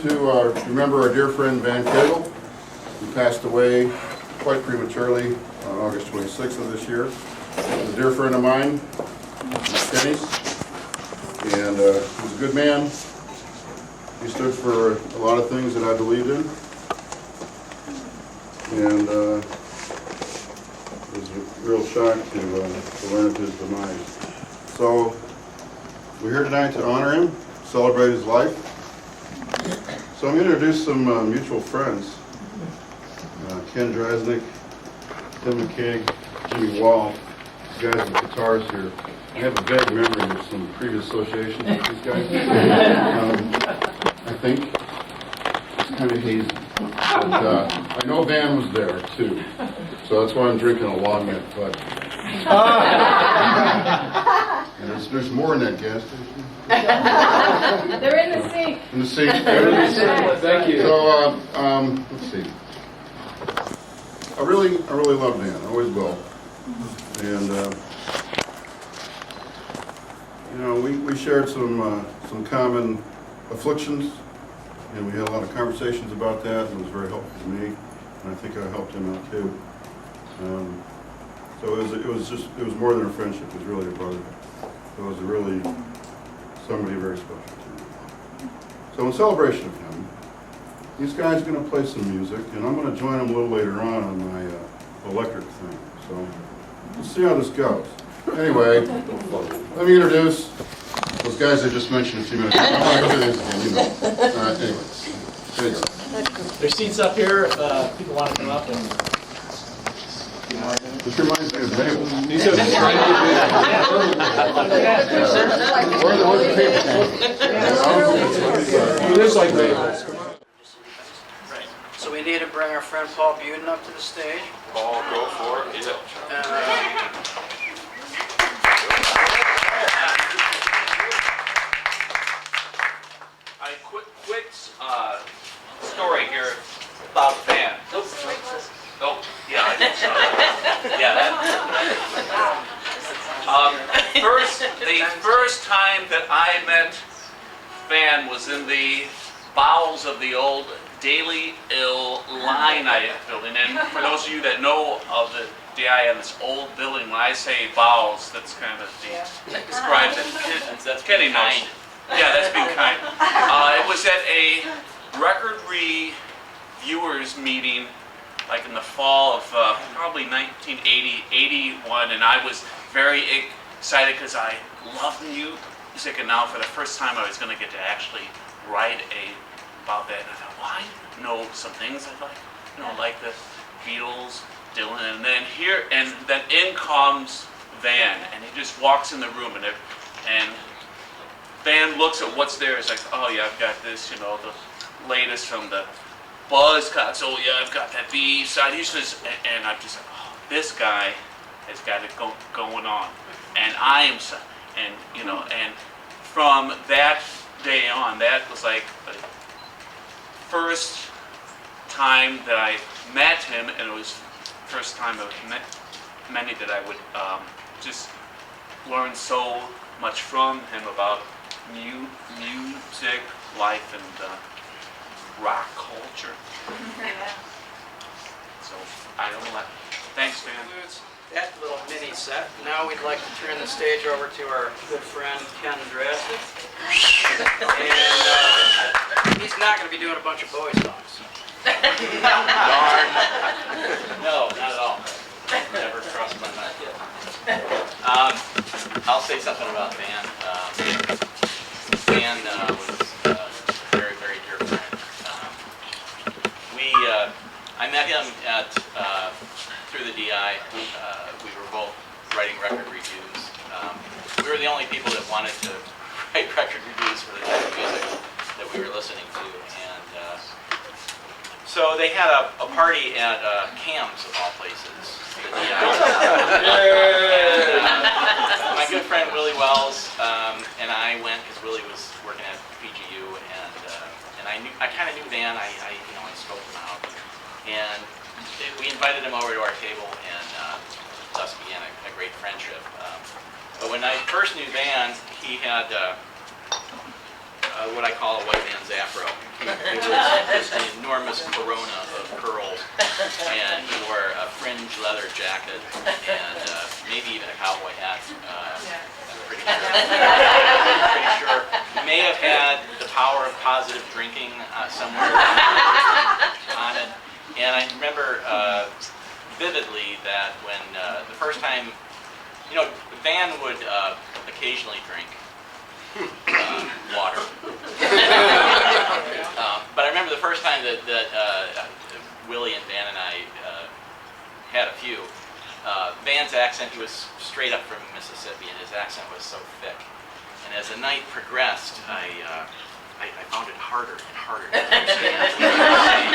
to remember our dear friend Van Cagle, who passed away quite prematurely on August 26th of this year. He was a dear friend of mine, Kenny, and he was a good man. He stood for a lot of things that I believed in, and it was a real shock to learn of his demise. So we're here tonight to honor him, celebrate his life. So I'm going to introduce some mutual friends. Ken Drasnick, Tim McCague, Jimmy Wall, these guys with guitars here. I have a vague memory of some previous associations with these guys. I think it's kind of hazy. But I know Van was there too, so that's why I'm drinking a long neck. But and there's more in that gas station. They're in the sink. In the sink. Thank you. So let's see. I really love Dan. I always will. And you know, we shared some common afflictions, and we had a lot of conversations about that, and it was very helpful to me, and I think I helped him out too. So it was more than a friendship. It was really a brotherhood. It was really somebody very special to me. So in celebration of him, these guys are going to play some music, and I'm going to join them a little later on my electric thing. So we'll see how this goes. Anyway, let me introduce those guys I just mentioned a few minutes ago. I'm not going to do this again, you know. All right, anyways. There you go. There's seats up here if people want to come up and... This reminds me of Mabel. These are Where's the paper? It is like Mabel. So we need to bring our friend Paul Buden up to the stage. Paul, go for it. Yeah. A quick story here about the band. Oh, yeah, I think so. Yeah, the first time that I met Van was in the bowels of the old Daily Ill line building. And for those of you that know of the DI and this old building, when I say bowels, that's kind of describes it. That's Kenny knows. Yeah, that's being kind. It was at a record reviewers meeting, like in the fall of probably 1980, 81, and I was very excited because I love music, and now for the first time I was going to get to actually write about that. And I thought, well, I know some things I like, like the Beatles, Dylan, and then in comes Van, and he just walks in the room, and Van looks at what's there. It's like, oh yeah, I've got this, the latest from the Buzzcocks. Oh yeah, I've got that B side. And I'm just like, oh, this guy has got it going on, and I am, and from that day on, that was like the first time that I met him, and it was first time of many that I would just learn so much from him about music, life, and rock culture. So I don't know. Thanks, man. That little mini set. Now we'd like to turn the stage over to our good friend Ken Drasnick. And he's not going to be doing a bunch of Bowie songs. Darn. No, not at all. Never crossed my mind. I'll say something about Van. Van was a very, very dear friend. I met him through the DI. We were both writing record reviews. We were the only people that wanted to write record reviews for the type of music that we were listening to. And so they had a party at Cam's, of all places. The DI. And, my good friend Willie Wells and I went because Willie was working at PGU, and I kind of knew Van. I scoped him out, and we invited him over to our table, and thus began a great friendship. But when I first knew Van, he had what I call a white man's afro. It was just an enormous corona of curls, and he wore a fringe leather jacket and maybe even a cowboy hat. I'm pretty sure. He may have had the power of positive drinking somewhere on it. And I remember vividly that when the first time, Van would occasionally drink water. But I remember the first time that Willie and Van and I had a few. Van's accent, he was straight up from Mississippi, and his accent was so thick. And as the night progressed, I found it harder and harder to understand what he was saying.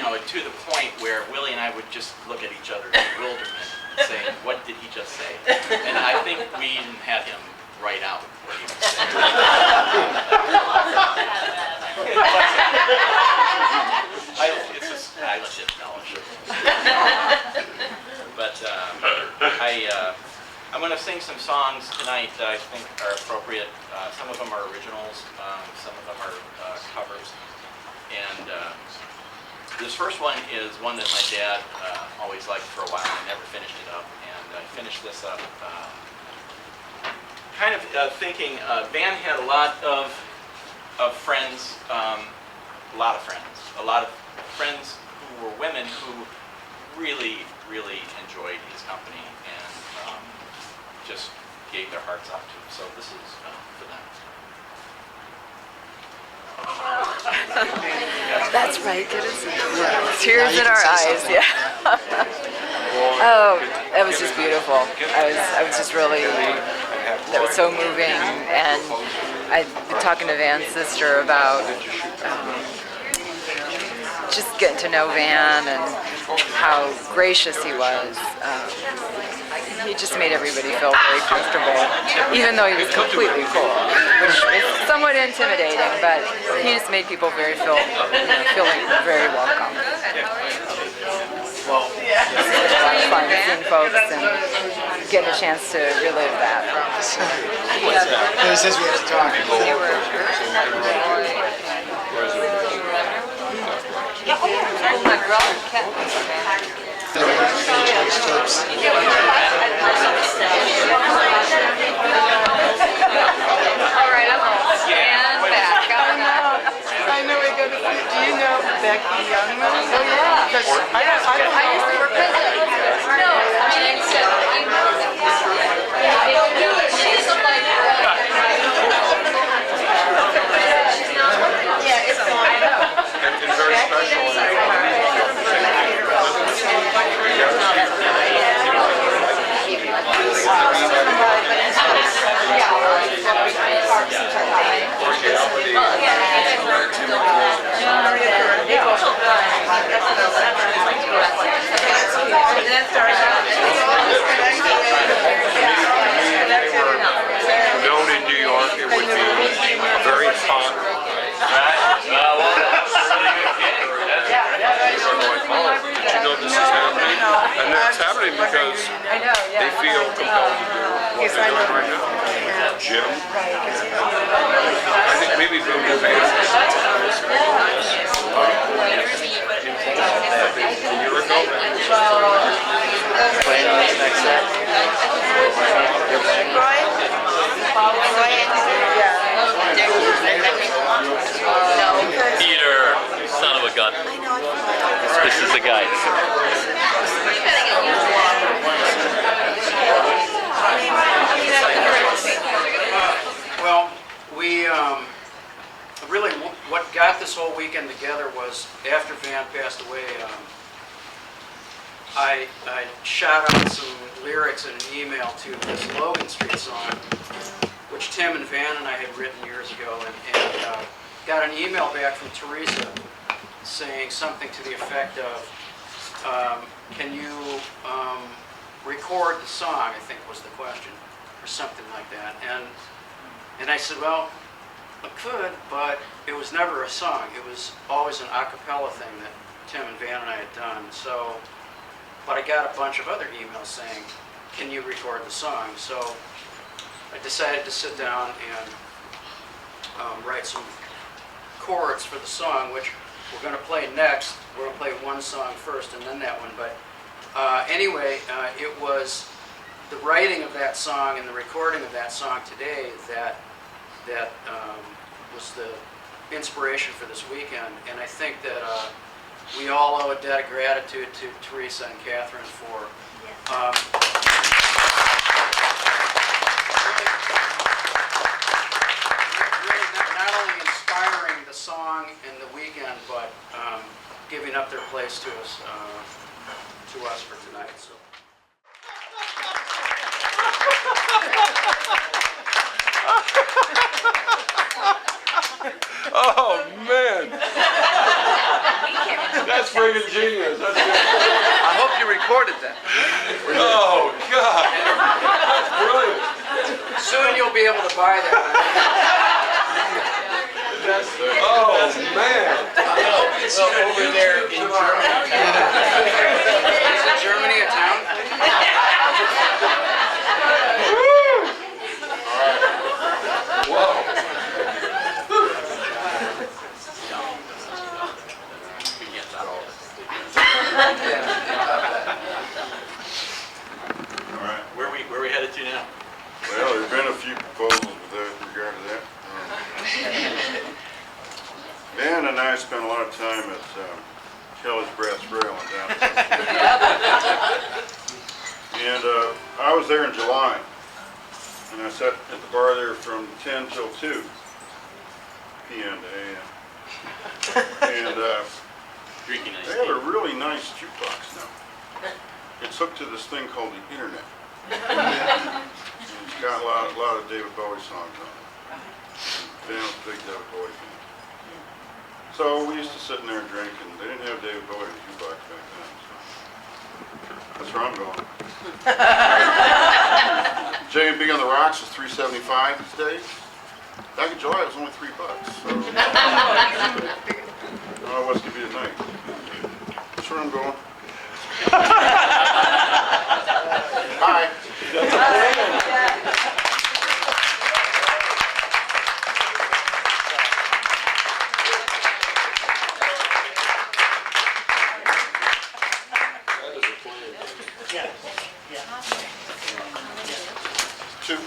It was, to the point where Willie and I would just look at each other in bewilderment and say, "What did he just say?" And I think we even had him write out what he was saying. It's a scholarship knowledge. But I'm going to sing some songs tonight that I think are appropriate. Some of them are originals, some of them are covers. And this first one is one that my dad always liked for a while. I never finished it up, and I finished this up kind of thinking Van had a lot of friends, a lot of friends who were women who really, really enjoyed his company and just gave their hearts out to him. So this is for them. That's right. Get us tears in our eyes. Yeah. Oh, that was just beautiful. I was just really. That was so moving, and I've been talking to Van's sister about just getting to know Van and how gracious he was. He just made everybody feel very comfortable, even though he was completely cool, which was somewhat intimidating, but he just made people feeling very welcome. It was a lot of fun seeing folks and getting a chance to relive that. It says we have to talk. I know we go to. Do you know Becky Youngman? Oh yeah. I used to work with her. No, she's like. Yeah, it's I know. And very special. Known in New York, it would be very hot. Did you know this is happening? And that's happening because they feel compelled to do what they're doing right now. Jim, I think maybe Bill Devane a year ago. Playing on this next set. Peter, son of a gun. This is the guy. Well, we really what got this whole weekend together was after Van passed away. I shot out some lyrics in an email to this Logan Street song, which Tim and Van and I had written years ago, and got an email back from Teresa saying something to the effect of, can you record the song, I think was the question, or something like that. And I said, well, I could, but it was never a song. It was always an a cappella thing that Tim and Van and I had done. So, but I got a bunch of other emails saying, can you record the song? So I decided to sit down and write some chords for the song, which we're going to play next. We're going to play one song first and then that one. But anyway, it was the writing of that song and the recording of that song today that was the inspiration for this weekend. And I think that we all owe a debt of gratitude to Teresa and Catherine for really not only inspiring the song and the weekend, but giving up their place to us for tonight. So. Oh, man. That's friggin' genius. That's good. I hope you recorded that. Oh, God. That's brilliant. Soon you'll be able to buy that. Oh, man. over there in Germany. Is it Germany a town? Whoa. All right. Where are we headed to now? Well, there's been a few proposals with regard to that. Dan and I spent a lot of time at Kelly's Brass Rail in downtown. And I was there in July, and I sat at the bar there from 10 till 2 p.m. to a.m. And Drinking ice they have a tea. really nice jukebox now. It's hooked to this thing called the internet. And it's got a lot of David Bowie songs on it. Ben was a big David Bowie fan. So we used to sit in there and drink, and they didn't have David Bowie in the jukebox back then. So that's where I'm going. J&B on the Rocks is $3.75 these days. Back in July, it was only $3. So I don't know what's going to be tonight. That's where I'm going. Bye. That is a plan. Yeah. Two.